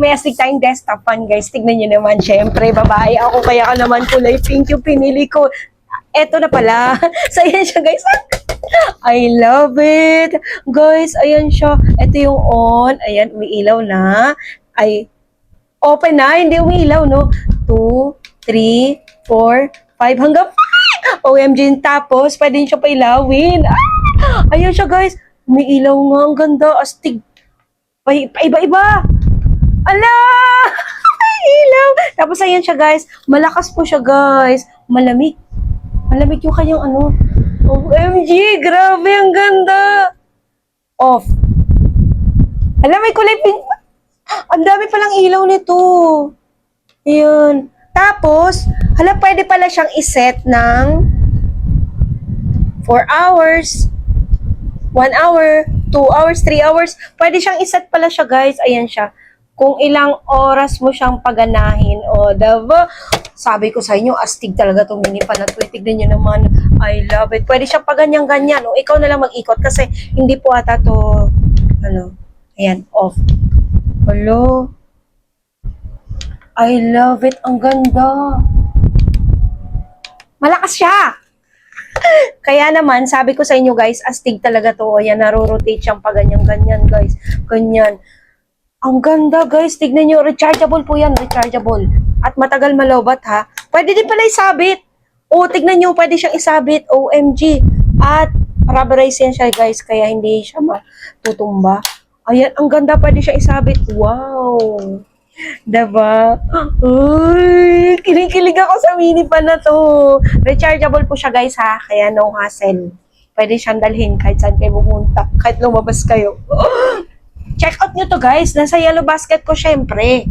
May astig tayong desktop fan, guys. Tignan nyo naman, syempre, babae ako, kaya ka naman kulay pink yung pinili ko. Eto na pala. So, ayan siya, guys. I love it. Guys, ayan siya. Ito yung on. Ayan, umiilaw na. Ay, open na. Hindi umiilaw, no? 2, 3, 4, 5, hanggang 5. OMG. Tapos, pwede siya pailawin. Ah! Ayan siya, guys. Umiilaw nga. Ang ganda. Astig. Paiba-iba. Ala! Ilaw. Tapos, ayan siya, guys. Malakas po siya, guys. Malamig. Malamig yung kanyang ano. OMG, grabe, ang ganda. Off. Alam, may kulay pink. Ang dami palang ilaw nito. Ayan. Tapos, hala, pwede pala siyang iset ng 4 hours, 1 hour, 2 hours, 3 hours. Pwede siyang iset pala siya, guys. Ayan siya. Kung ilang oras mo siyang paganahin. O, diba? Sabi ko sa inyo, astig talaga itong mini fan na to. Tignan nyo naman. I love it. Pwede siya pa ganyan-ganyan. O, ikaw na lang mag-ikot kasi hindi po ata to, ano, ayan, off. Hello. I love it. Ang ganda. Malakas siya. Kaya naman, sabi ko sa inyo, guys, astig talaga to. Ayan, naro-rotate siyang pa ganyan-ganyan, guys. Ganyan. Ang ganda, guys. Tignan nyo. Rechargeable po yan. Rechargeable. At matagal malobat, ha. Pwede din pala isabit. O, tignan nyo. Pwede siyang isabit. OMG. At rubberized yan siya, guys. Kaya hindi siya matutumba. Ayan. Ang ganda. Pwede siya isabit. Wow. Diba? Uy, kinikilig ako sa mini fan na to. Rechargeable po siya, guys, ha. Kaya no hassle. Pwede siyang dalhin kahit saan kayo pumunta. Kahit lumabas kayo. Check out nyo to, guys. Nasa yellow basket ko, syempre.